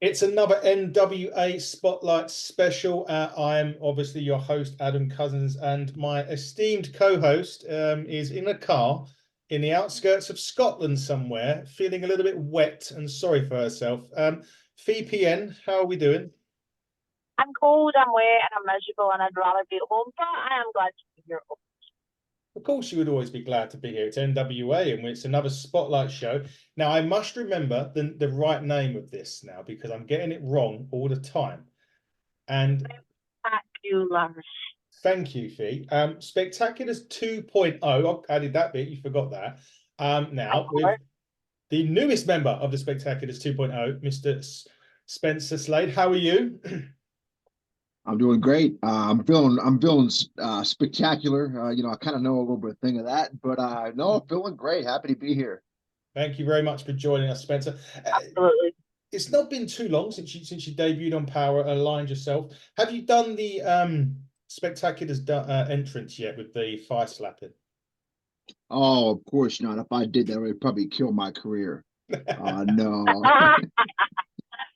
It's another NWA Spotlight special. I'm obviously your host, Adam Cousins, and my esteemed co-host is in a car in the outskirts of Scotland somewhere, feeling a little bit wet and sorry for herself. VPN, how are we doing? I'm cold, I'm wet, and I'm miserable, and I'd rather be at home, but I am glad to be here. Of course, you would always be glad to be here. It's NWA, and it's another Spotlight show. Now, I must remember the right name of this now because I'm getting it wrong all the time. And Spectaculars. thank you, Fee. Spectaculars 2.0. I added that bit. You forgot that. Of Now, with course. the newest member of the Spectaculars 2.0, Mr. Spencer Slade. How are you? I'm doing great. I'm feeling spectacular. I kind of know a little bit of thing of that, but no, feeling great. Happy to be here. Thank you very much for joining us, Spencer. Absolutely. It's not been too long since you debuted on Power, aligned yourself. Have you done the Spectaculars entrance yet with the fire slapping? Oh, of course not. If I did that, it would probably kill my career. No.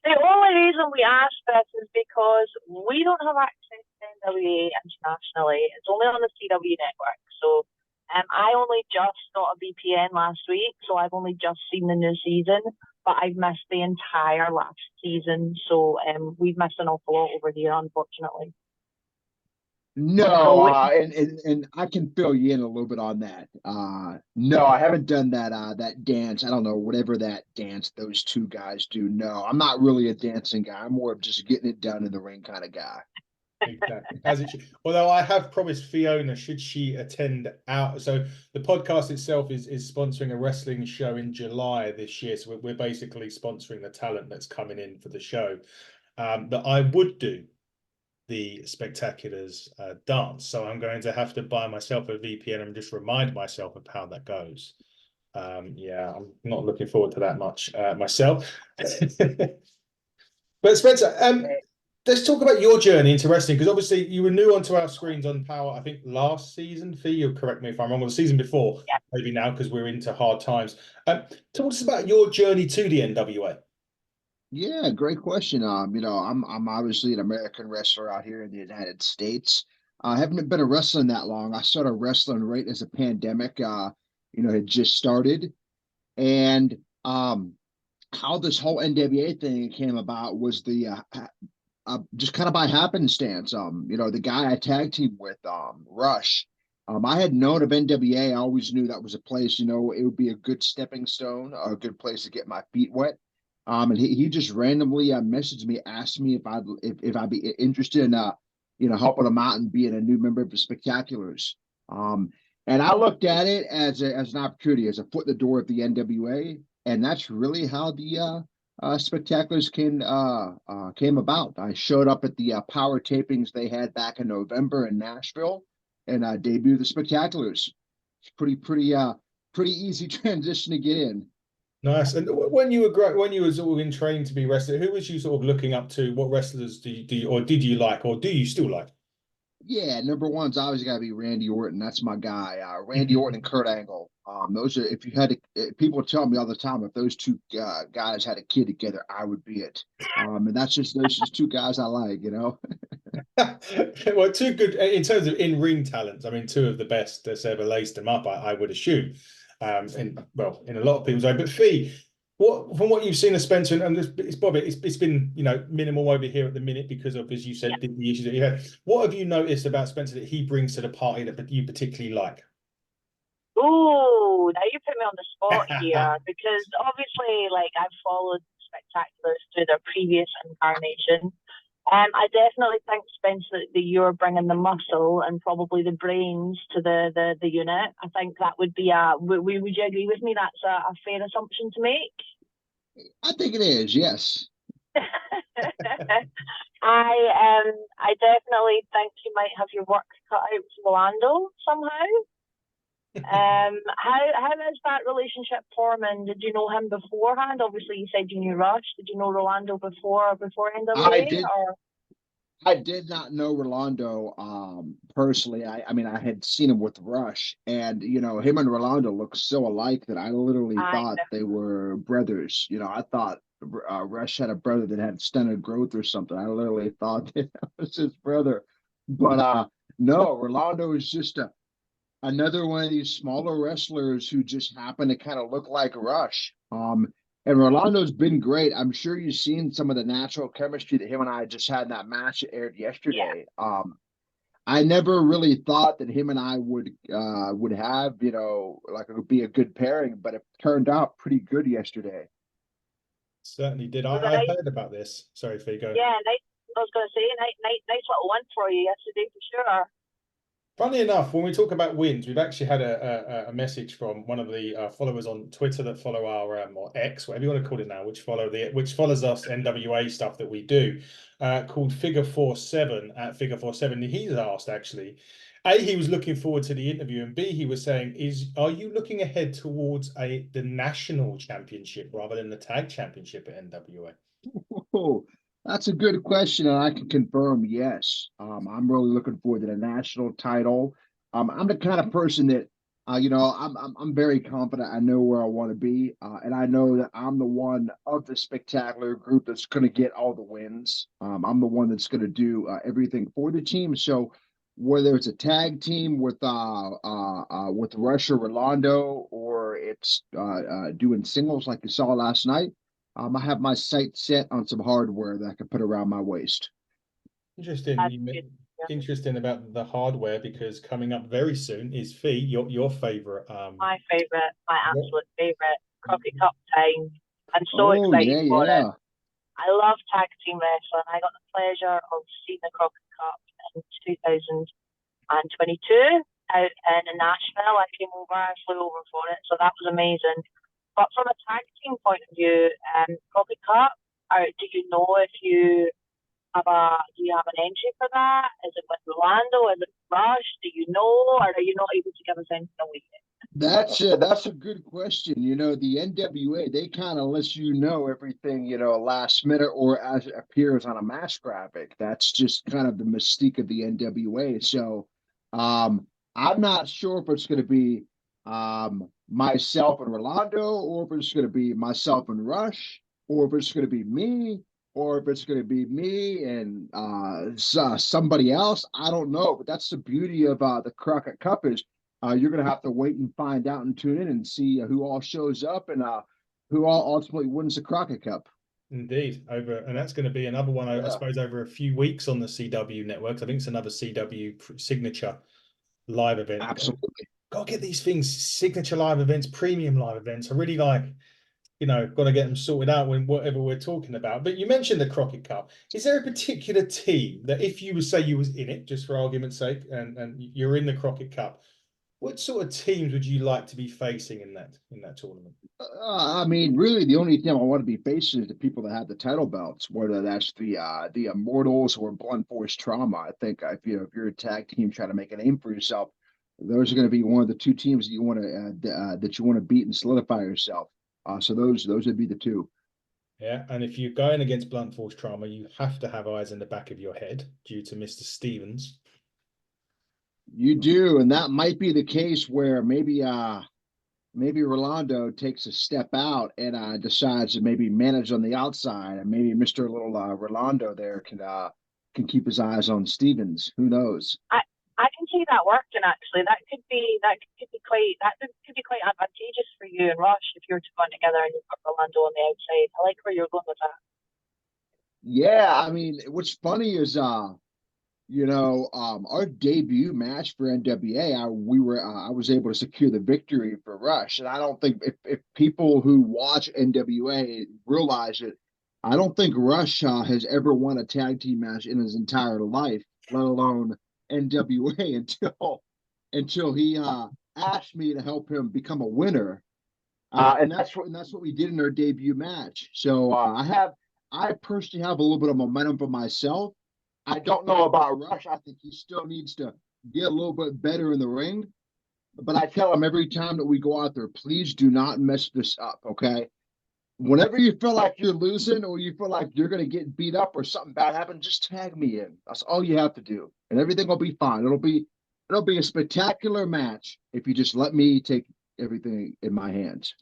The only reason we ask this is because we don't have access to NWA internationally. It's only on the CW network. So I only just got a VPN last week, so I've only just seen the new season, but I've missed the entire last season. So we've missed an awful lot over here, unfortunately. No, So and I can fill you in a little bit on that. No, I haven't done that dance. I don't know whatever that dance those two guys do. No, I'm not really a dancing guy. I'm more of just getting it done in the ring kind of guy. Exactly, as it should. Although I have promised Fiona, should she attend out, so the podcast itself is sponsoring a wrestling show in July this year. So we're basically sponsoring the talent that's coming in for the show. That I would do the Spectaculars dance. So I'm going to have to buy myself a VPN and just remind myself of how that goes. Yeah, I'm not looking forward to that much myself. But Spencer, let's talk about your journey into wrestling because obviously you were new onto our screens on Power, I think last season. Fee, you'll correct me if I'm wrong, or the season before, yeah. maybe now because we're into hard times. Talk us about your journey to the NWA. Yeah, great question. I'm obviously an American wrestler out here in the United States. I haven't been a wrestling that long. I started wrestling right as a pandemic, had just started, and how this whole NWA thing came about was just kind of by happenstance. The guy I tag team with, Rush. I had known of NWA. I always knew that was a place, it would be a good stepping stone, a good place to get my feet wet. And he just randomly messaged me, asked me if I'd be interested in helping him out and being a new member of the Spectaculars. And I looked at it as an opportunity, as a foot in the door of the NWA, and that's really how the Spectaculars came about. I showed up at the power tapings they had back in November in Nashville, and debuted the Spectaculars. It's pretty easy transition to get in. Nice. And when you were sort of in training to be wrestler, who was you sort of looking up to? What wrestlers do you or did you like, or do you still like? Yeah, number one's always got to be Randy Orton. That's my guy. Randy Orton and Kurt Angle. Those are, if you had to, people tell me all the time, if those two guys had a kid together, I would be it. And that's just those just two guys I like. Well, two good in terms of in-ring talents. I mean, two of the best that's ever laced them up, I would assume. In a lot of people's eyes. But Fee, from what you've seen of Spencer, and it's Bobby, it's been minimal over here at the minute because of, as you said, the issues that you had. What have you noticed about Spencer that he brings to the party that you particularly like? Oh, now you put me on the spot here because obviously, like, I've followed Spectaculars through their previous incarnation. I definitely think, Spencer, that you're bringing the muscle and probably the brains to the unit. I think that would be would you agree with me? That's a fair assumption to make. I think it is, yes. I definitely think you might have your work cut out for Orlando somehow. How is that relationship forming? Did you know him beforehand? Obviously, you said you knew Rush. Did you know Rolando before NWA? I did. Or I did not know Rolando personally. I mean, I had seen him with Rush, and him and Rolando look so alike that I literally I thought they were brothers. I thought Rush had a brother that had stunted growth or something. I literally thought that was his brother, but no, Rolando is just another one of these smaller wrestlers who just happen to kind of look like Rush. And Rolando's been great. I'm sure you've seen some of the natural chemistry that him and I just had in that match that aired yeah. yesterday. I never really thought that him and I would have, like it would be a good pairing, but it turned out pretty good yesterday. Certainly did. It was a I nice, heard about this. Sorry, Figo. yeah, nice. I was going to say, nice little win for you yesterday for sure. Funny enough, when we talk about wins, we've actually had a message from one of the followers on Twitter that follow our or X, whatever you want to call it now, which follows us NWA stuff that we do, called Figure 47 at Figure 47. He's asked actually, A, he was looking forward to the interview, and B, he was saying, are you looking ahead towards the national championship rather than the tag championship at NWA? Oh, that's a good question, and I can confirm yes. I'm really looking forward to the national title. I'm the kind of person that, I'm very confident. I know where I want to be, and I know that I'm the one of the spectacular group that's going to get all the wins. I'm the one that's going to do everything for the team. So whether it's a tag team with Rush or Rolando, or it's doing singles like you saw last night. I have my sight set on some hardware that I can put around my waist. Interesting. That's good. Yeah. Interesting about the hardware because coming up very soon is Fee, your favorite. My favourite, my What, absolute favourite, Crockett Cup time. I'm so Oh excited yeah, for it. yeah. I love tag team wrestling. I got the pleasure of seeing the Crockett Cup in 2022 out in Nashville. I came over, I flew over for it, so that was amazing. But from a tag team point of view, Crockett Cup, do you know if do you have an entry for that? Is it with Rolando? Is it Rush? Do you know, or are you not able to give us anything away yet? That's a good question. The NWA, they kind of let you know everything, last minute or as it appears on a match graphic. That's just kind of the mystique of the NWA. So I'm not sure if it's going to be myself and Rolando, or if it's going to be myself and Rush, or if it's going to be me, or if it's going to be me and somebody else. I don't know, but that's the beauty of the Crockett Cup is you're going to have to wait and find out and tune in and see who all shows up and who all ultimately wins the Crockett Cup. Indeed, and that's going to be another one, I Yeah, suppose, over a few weeks on the CW network. I think it's another CW signature live event. absolutely. Got to get these things, signature live events, premium live events. I really like, got to get them sorted out when whatever we're talking about. But you mentioned the Crockett Cup. Is there a particular team that if you would say you was in it, just for argument's sake, and you're in the Crockett Cup, what sort of teams would you like to be facing in that tournament? I mean, really, the only team I want to be facing is the people that have the title belts, whether that's the Immortals or Blunt Force Trauma. I think if you're a tag team trying to make a name for yourself, those are going to be one of the two teams that you want to beat and solidify yourself. So those would be the two. Yeah, and if you're going against blunt force trauma, you have to have eyes in the back of your head due to Mr. Stevens. You do, and that might be the case where maybe Rolando takes a step out and decides to maybe manage on the outside, and maybe Mr. Little Rolando there can keep his eyes on Stevens. Who knows? I can see that working actually. That could be quite advantageous for you and Rush if you're two going together and you've got Rolando on the outside. I like where you're going with that. Yeah, I mean, what's funny is our debut match for NWA, I was able to secure the victory for Rush, and I don't think if people who watch NWA realize it, I don't think Rush has ever won a tag team match in his entire life, let alone NWA until he asked me to help him become a winner, and that's what we did in our debut match. So I personally have a little bit of momentum for myself. I don't know about Rush. I think he still needs to get a little bit better in the ring. But I tell him every time that we go out there, please do not mess this up, okay? whenever you feel like you're losing or you feel like you're going to get beat up or something bad happens, just tag me in. That's all you have to do, and everything will be fine. It'll be a spectacular match if you just let me take everything in my hands.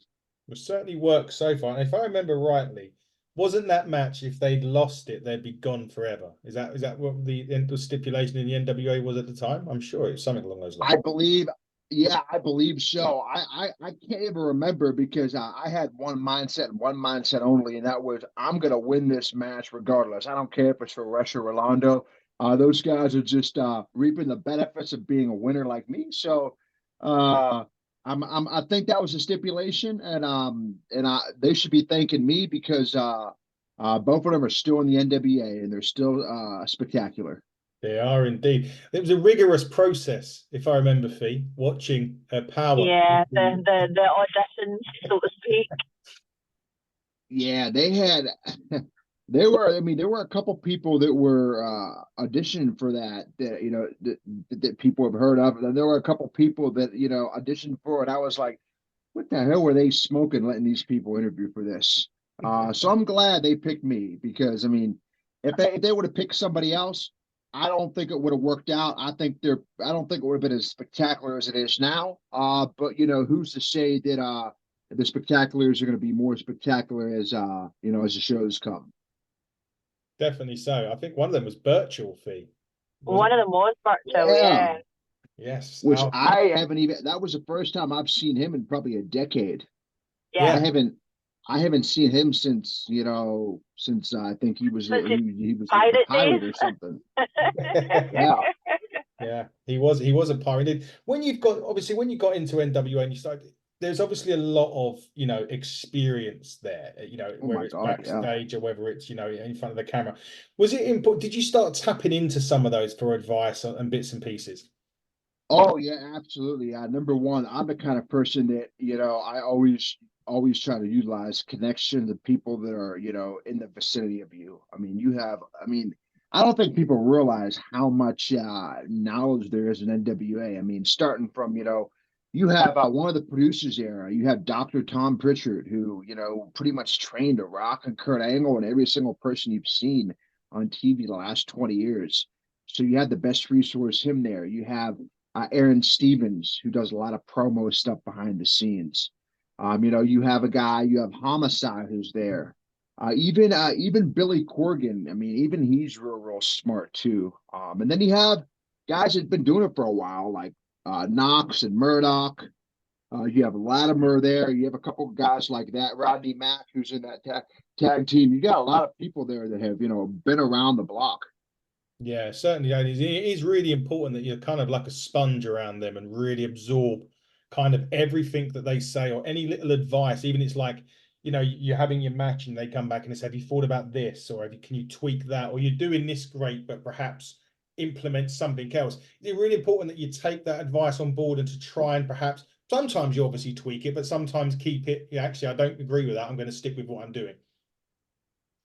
It certainly worked so far. And if I remember rightly, wasn't that match, if they'd lost it, they'd be gone forever? Is that what the stipulation in the NWA was at the time? I'm sure it was something along those lines. I believe, yeah, I believe so. I can't even remember because I had one mindset and one mindset only, and that was I'm gonna win this match regardless. I don't care if it's for Rush or Rolando. Those guys are just reaping the benefits of being a winner like me. So uh, I think that was a stipulation, and they should be thanking me because both of them are still in the NWA and they're still spectacular. They are indeed. It was a rigorous process, if I remember, Fee, watching her power. Yeah, the auditions, so to speak. Yeah, they had they were, I mean, there were a couple people that were auditioning for that that people have heard of. And there were a couple people that, auditioned for it. I was like, what the hell were they smoking letting these people interview for this? So I'm glad they picked me because I mean, if they would have picked somebody else, I don't think it would have worked out. I don't think it would have been as spectacular as it is now. But who's to say that the spectaculars are going to be more spectacular as as the shows come. Definitely so. I think one of them was Birchall, Fee. One of them was Bartel, yeah. Yes. Which I haven't even. That was the first time I've seen him in probably a decade. Yeah. I haven't seen him since since I think he was he was like a pirate or something. Yeah. Yeah, he was a pirate. When you got into NWA and you started, there's obviously a lot of experience there. Oh Whether my it's God, yeah. backstage or whether it's in front of the camera. Was it important? Did you start tapping into some of those for advice and bits and pieces? Oh yeah, absolutely. Number one, I'm the kind of person that I always try to utilize connections of people that are in the vicinity of you. I mean, I don't think people realize how much knowledge there is in NWA. I mean, starting from you have one of the producers there. You have Dr. Tom Pritchard, who pretty much trained a Rock and Kurt Angle and every single person you've seen on TV the last 20 years. So you have the best resource him there. You have Aaron Stevens, who does a lot of promo stuff behind the scenes. You have you have Homicide who's there. Even Billy Corgan. I mean, even he's real smart too. And then you have guys that've been doing it for a while, like Knox and Murdoch. You have Latimer there. You have a couple of guys like that. Rodney Mack, who's in that tag team. You got a lot of people there that have been around the block. Yeah, certainly. And it is really important that you're kind of like a sponge around them and really absorb kind of everything that they say or any little advice. Even it's like, you're having your match and they come back and say, have you thought about this? Or can you tweak that? Or you're doing this great, but perhaps implement something else. It's really important that you take that advice on board and to try and perhaps sometimes you obviously tweak it, but sometimes keep it. Yeah, actually, I don't agree with that. I'm going to stick with what I'm doing.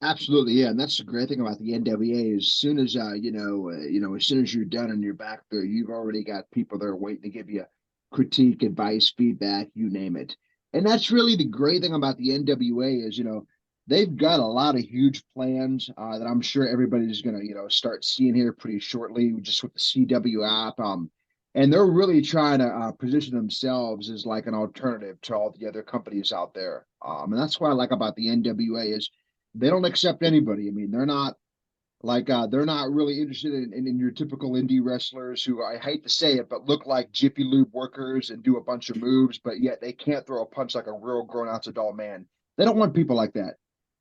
Absolutely, yeah, and that's the great thing about the NWA. As soon as as soon as you're done and you're back there, you've already got people that are waiting to give you critique, advice, feedback, you name it. And that's really the great thing about the NWA is they've got a lot of huge plans that I'm sure everybody's gonna start seeing here pretty shortly, just with the CW app. And they're really trying to position themselves as like an alternative to all the other companies out there. And that's what I like about the NWA is they don't accept anybody. I mean, they're not really interested in your typical indie wrestlers who I hate to say it, but look like Jiffy Lube workers and do a bunch of moves, but yet they can't throw a punch like a real grown out adult man. They don't want people like that.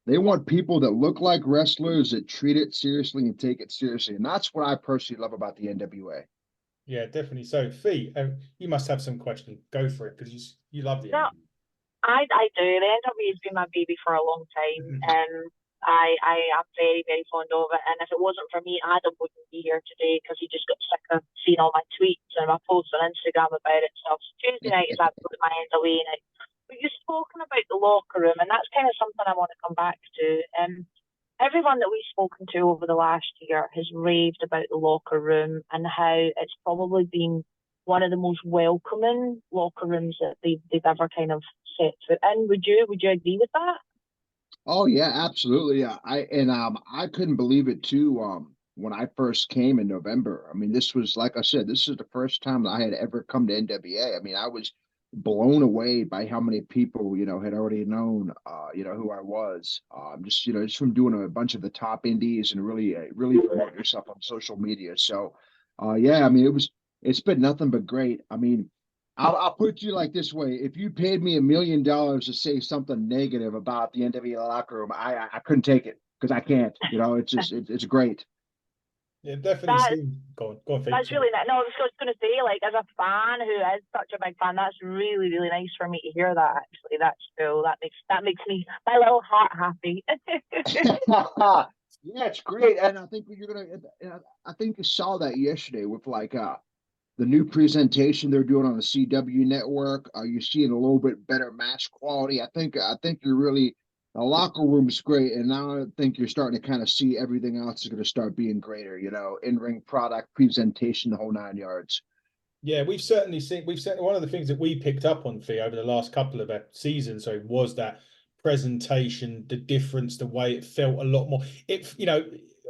They want people that look like wrestlers that treat it seriously and take it seriously. And that's what I personally love about the NWA. Yeah, definitely. So, Fee, you must have some questions. Go for it because you love the No, I do. The NWA has been my baby for a long time. I am very fond of it. And if it wasn't for me, Adam wouldn't be here today because he just got sick of seeing all my tweets and my posts on Instagram about it and stuff. So Tuesday night is absolutely my NWA night. But you've spoken about the locker room, and that's kind of something I want to come back to. Everyone that we've spoken to over the last year has raved about the locker room and how it's probably been one of the most welcoming locker rooms that they've ever kind of set foot in. Would you agree with that? Oh yeah, absolutely. Yeah, I couldn't believe it too. When I first came in November. I mean, this was like I said, this is the first time that I had ever come to NWA. I mean, I was blown away by how many people had already known who I was. Just just from doing a bunch of the top indies and really promote yourself on social media. So, yeah, I mean, it's been nothing but great. I mean. I'll put you like this way: if you paid me $1 million to say something negative about the NWA locker room, I couldn't take it because I can't. It's just it's great. Yeah, definitely That seems. Go on, Pete. that's really nice. No, I was just going to say, like, as a fan who is such a big fan, that's really, really nice for me to hear that. Actually, that's cool. That makes me my little heart happy. Yeah, it's great, and I think you're gonna. I think you saw that yesterday with like the new presentation they're doing on the CW network. You're seeing a little bit better match quality. I think you're really the locker room's great, and now I think you're starting to kind of see everything else is going to start being greater. In ring product, presentation, the whole 9 yards. Yeah, we've certainly seen. We've said one of the things that we picked up on Fee over the last couple of seasons. So was that presentation, the difference, the way it felt a lot more. It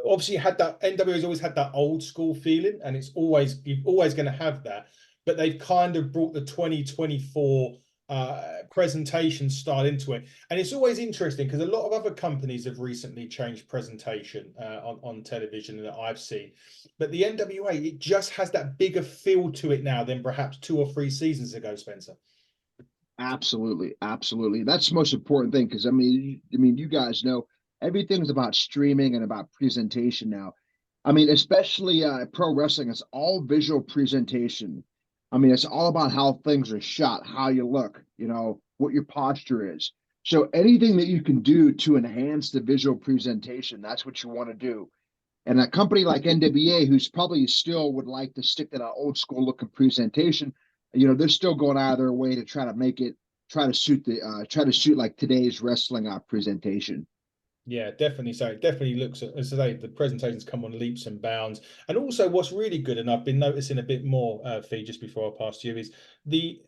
obviously had that NWA's always had that old school feeling, and you're always going to have that. But they've kind of brought the 2024 presentation style into it, and it's always interesting because a lot of other companies have recently changed presentation on television that I've seen. But the NWA, it just has that bigger feel to it now than perhaps 2 or 3 seasons ago, Spencer. Absolutely, absolutely. That's the most important thing because I mean, you guys know everything's about streaming and about presentation now. I mean, especially pro wrestling, it's all visual presentation. I mean, it's all about how things are shot, how you look, what your posture is. So anything that you can do to enhance the visual presentation, that's what you want to do. And a company like NWA, who's probably still would like to stick to that old school looking presentation, they're still going out of their way to try to make it, try to suit like today's wrestling presentation. Yeah, definitely. So it definitely looks at, as I say, the presentations come on leaps and bounds. And also, what's really good, and I've been noticing a bit more, Fee, just before I pass to you, is the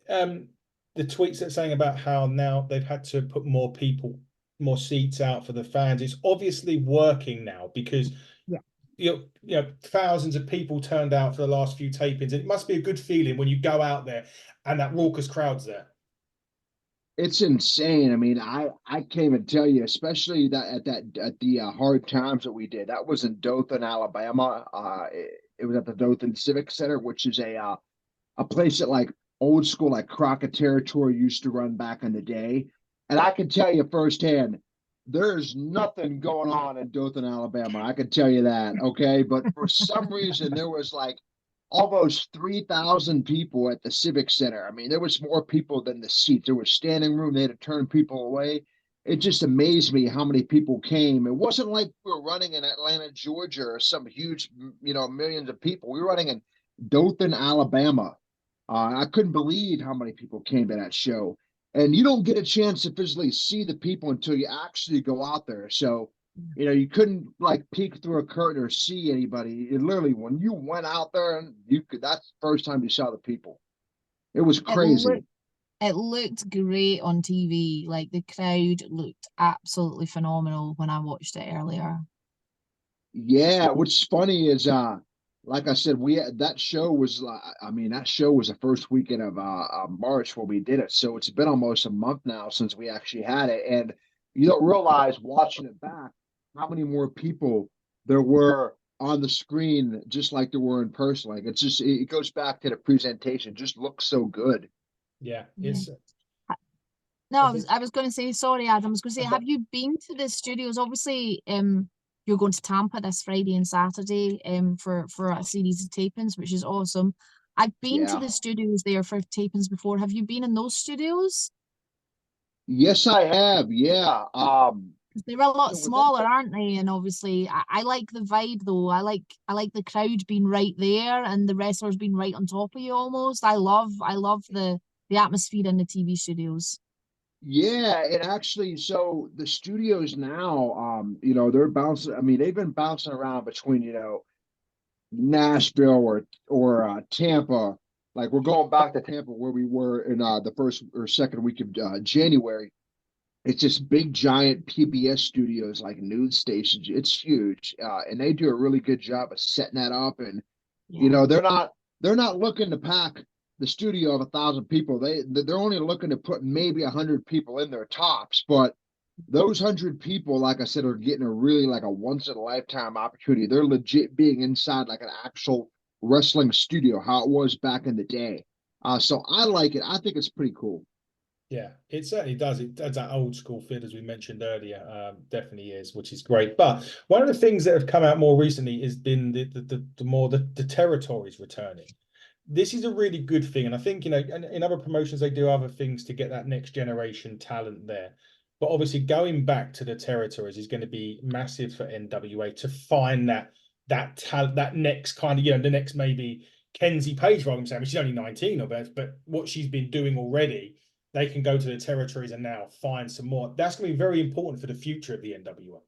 tweets that saying about how now they've had to put more people, more seats out for the fans. It's obviously working now because Yeah. thousands of people turned out for the last few tapings. It must be a good feeling when you go out there and that raucous crowd's there. It's insane. I mean, I can't even tell you, especially at the hard times that we did. That was in Dothan, Alabama. It was at the Dothan Civic Center, which is a place that like old school like Crockett territory used to run back in the day. And I can tell you firsthand, there's nothing going on in Dothan, Alabama. I can tell you that. Okay. But for some reason, there was like almost 3,000 people at the Civic Center. I mean, there was more people than the seats. There was standing room. They had to turn people away. It just amazed me how many people came. It wasn't like we were running in Atlanta, Georgia, or some huge, millions of people. We were running in Dothan, Alabama. I couldn't believe how many people came to that show. And you don't get a chance to physically see the people until you actually go out there. So, you couldn't like peek through a curtain or see anybody. It literally, when you went out there, and that's the first time you saw the people. It was It crazy. looked it looked great on TV. Like the crowd looked absolutely phenomenal when I watched it earlier. Yeah, what's funny is like I said, that show was I mean, that show was the first weekend of March when we did it. So it's been almost a month now since we actually had it. And you don't realize watching it back how many more people there were on the screen just like there were in person. Like it's just it goes back to the presentation, just looks so good. Yeah, Yeah. it's. No, I I was think I was going to say, sorry, Adam. I was going to say, have you been to the studios? Obviously, you're going to Tampa this Friday and Saturday, for a series of tapings, which is awesome. I've been to Yeah. the studios there for tapings before. Have you been in those studios? Yes, I have. Yeah. 'Cause they're a lot With that smaller, aren't they? And obviously, I like the vibe though. I like the crowd being right there and the wrestlers being right on top of you almost. I love the atmosphere in the TV studios. Yeah, it actually, so the studios now, they're bouncing. I mean, they've been bouncing around between, Nashville or Tampa. Like we're going back to Tampa where we were in the first or second week of January. It's just big, giant PBS studios, like news stations. It's huge, and they do a really good job of setting that up. And you Yeah. know, they're not looking to pack the studio of 1,000 people. They're only looking to put maybe 100 people in their tops. But those 100 people, like I said, are getting a really like a once in a lifetime opportunity. They're legit being inside like an actual wrestling studio, how it was back in the day. So I like it. I think it's pretty cool. Yeah, it certainly does. It does that old school feel, as we mentioned earlier. Definitely is, which is great. But one of the things that have come out more recently has been the territories returning. This is a really good thing, and I think, you know, in other promotions they do other things to get that next generation talent there. But obviously, going back to the territories is going to be massive for NWA to find that talent, that next kind of, you know, the next maybe Kenzie Page, rather than saying she's only 19 or better, but what she's been doing already, they can go to the territories and now find some more. That's going to be very important for the future of the NWA.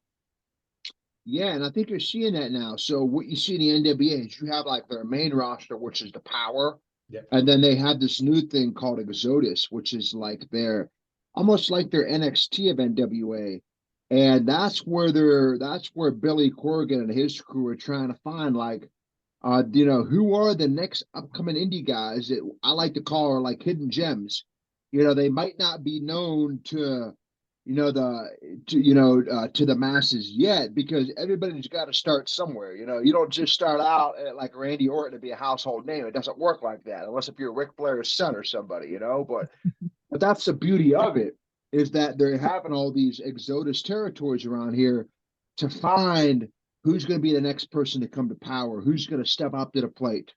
Yeah, and I think you're seeing that now. So what you see in the NWA is you have like their main roster, which is the Power, Yep. and then they have this new thing called Exodus, which is like their almost like their NXT of NWA, and that's where Billy Corgan and his crew are trying to find like, who are the next upcoming indie guys that I like to call are like hidden gems. You know, they might not be known to to the masses yet because everybody's got to start somewhere. You know, you don't just start out at like Randy Orton to be a household name. It doesn't work like that unless if you're Ric Flair's son or somebody, but that's the beauty of it, is that they're having all these exodus territories around here to find who's going to be the next person to come to power, who's going to step up to the plate,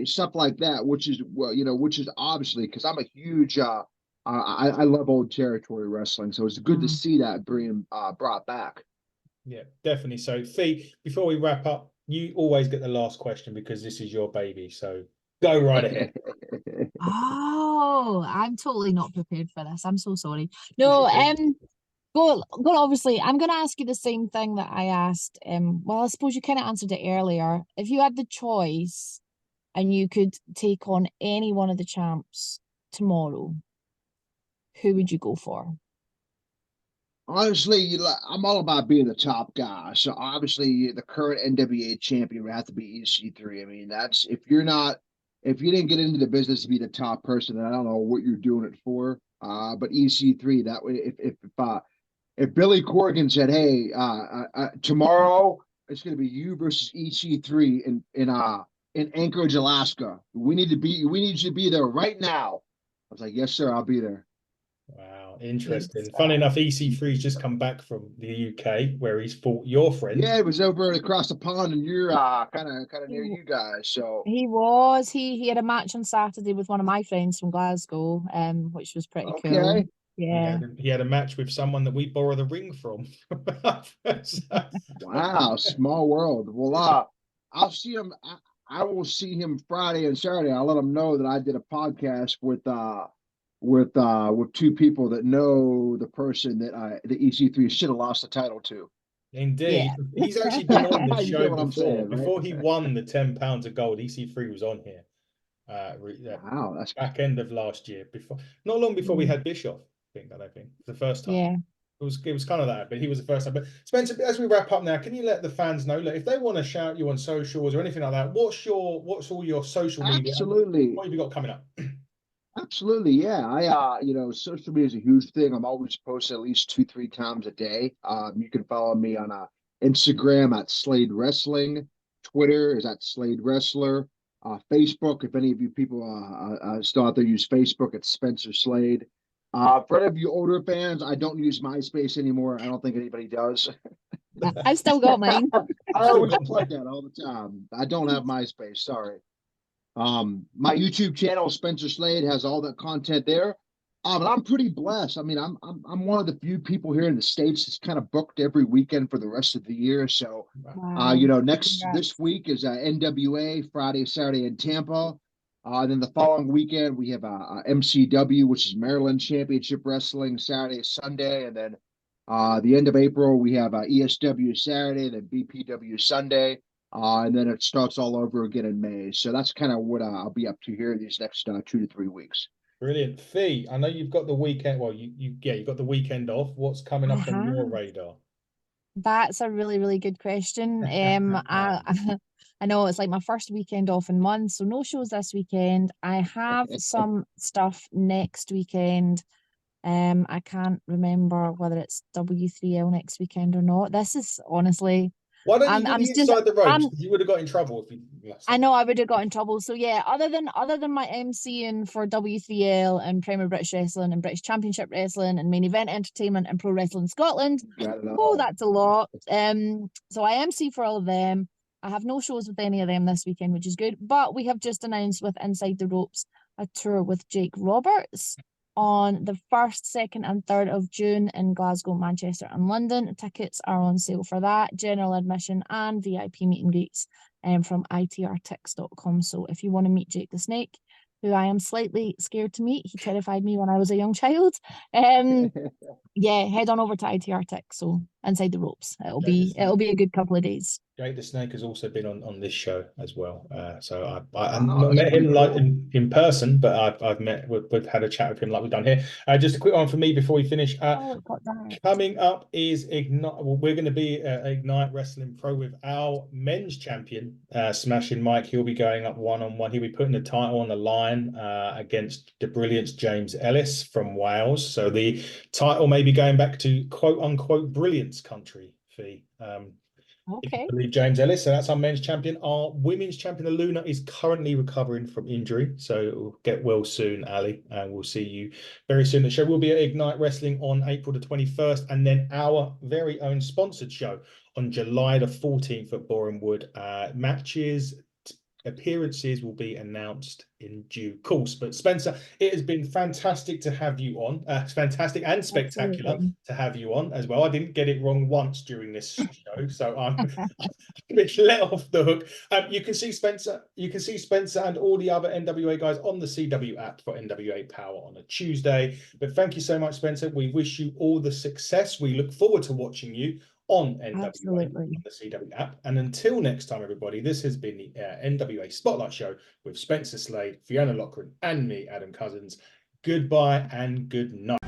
stuff like that, which is, well, which is obviously, because I'm a huge I love old territory wrestling, so it's good to see that being brought back. Yeah, definitely. So, Fee, before we wrap up, you always get the last question because this is your baby. So go right ahead. Oh, I'm totally not prepared for this. I'm so sorry. No, go obviously, I'm gonna ask you the same thing that I asked. Well, I suppose you kind of answered it earlier. If you had the choice and you could take on any one of the champs tomorrow, who would you go for? Honestly, I'm all about being the top guy. So obviously, the current NWA champion would have to be EC3. I mean, that's if you didn't get into the business to be the top person, then I don't know what you're doing it for. But EC3, that way, if Billy Corgan said, "Hey, tomorrow it's going to be you versus EC3 in Anchorage, Alaska. We need you to be there right now." I was like, "Yes, sir, I'll be there." Wow, Good interesting. Funny stuff. enough, EC3's just come back from the UK where he's fought your friend. Yeah, it was over across the pond, and you're kind of near you guys. So He was. He had a match on Saturday with one of my friends from Glasgow, which was pretty cool. okay, Yeah. He had a match with someone that we borrow the ring from. wow, small world. Well, I'll see him. I will see him Friday and Saturday. I'll let him know that I did a podcast with two people that know the person that the EC3 should have lost the title to. Indeed. Yeah. He's actually been on this You show get what I'm before. saying, right? Before he won the £10 of gold, EC3 was on here. Wow, that's Back end of last year, before not long before we Mm. had Bischoff, I think the first time. Yeah. It was kind of that, but he was the first time. But Spencer, as we wrap up now, can you let the fans know, if they want to shout you on socials or anything like that, what's all your social media and absolutely. what have you got coming up? Absolutely, yeah. Social media is a huge thing. I'm always posting at least 2, 3 times a day. You can follow me on Instagram at Slade Wrestling, Twitter is at Slade Wrestler, Facebook. If any of you people still out there use Facebook, it's Spencer Slade. For any of you older fans, I don't use MySpace anymore. I don't think anybody does. I've still got mine. I always plug that all the time. I don't have MySpace. Sorry. My YouTube channel, Spencer Slade, has all that content there. But I'm pretty blessed. I mean, I'm one of the few people here in the States that's kind of booked every weekend for the rest of the year. So, Wow. this week is NWA Friday, Saturday in Tampa. Then the following weekend we have MCW, which is Maryland Championship Wrestling, Saturday, Sunday, and then the end of April we have ESW Saturday, then BPW Sunday. And then it starts all over again in May. So that's kind of what I'll be up to here these next 2 to 3 weeks. Brilliant. Fee, I know you've got the weekend. Well, you've got the weekend off. What's coming I up on your have. radar? That's a really, really good question. I know it's like my first weekend off in months, so no shows this weekend. I have some stuff next weekend. I can't remember whether it's W3L next weekend or not. This is honestly, Why don't you I'm give me just inside the ropes? I'm 'Cause you would have got in trouble if you last I time. know I would have got in trouble. So yeah, other than my MCing for W3L and Premier British Wrestling and British Championship Wrestling and Main Event Entertainment and Pro Wrestling Scotland, Got it oh, all. that's a lot. So I MC for all of them. I have no shows with any of them this weekend, which is good. But we have just announced with Inside the Ropes a tour with Jake Roberts on the 1st, 2nd, and 3rd of June in Glasgow, Manchester, and London. Tickets are on sale for that, general admission and VIP meet and greets from itrtix.com. So if you want to meet Jake the Snake, who I am slightly scared to meet, he terrified me when I was a young child. Yeah, head on over to ITRtix. So Inside the Ropes. It'll be a good couple of days. Jake the Snake has also been on this show as well. So I've Oh, not that's met him pretty like cool. in person, but we've had a chat with him like we've done here. Just a quick one for me before we finish. Oh, it got dark. Coming up is Ignite. Well, we're going to be Ignite Wrestling Pro with our men's champion, Smashing Mike. He'll be going up one-on-one. He'll be putting the title on the line against the brilliant James Ellis from Wales. So the title may be going back to quote-unquote brilliance country, Fee. If you Okay. believe James Ellis. So that's our men's champion. Our women's champion, Aluna, is currently recovering from injury. So it will get well soon, Ali. And we'll see you very soon. The show will be at Ignite Wrestling on April the 21st. And then our very own sponsored show on July the 14th at Boreham Wood. Matches, appearances will be announced in due course. But Spencer, it has been fantastic to have you on. It's fantastic and spectacular Absolutely. to have you on as well. I didn't get it wrong once during this show, so I'm bit let off the hook. You can see Spencer and all the other NWA guys on the CW app for NWA Power on a Tuesday. But thank you so much, Spencer. We wish you all the success. We look forward to watching you on NWA Absolutely. on the CW app. And until next time, everybody, this has been the NWA Spotlight Show with Spencer Slade, Fiona Loughran, and me, Adam Cousins. Goodbye and good night.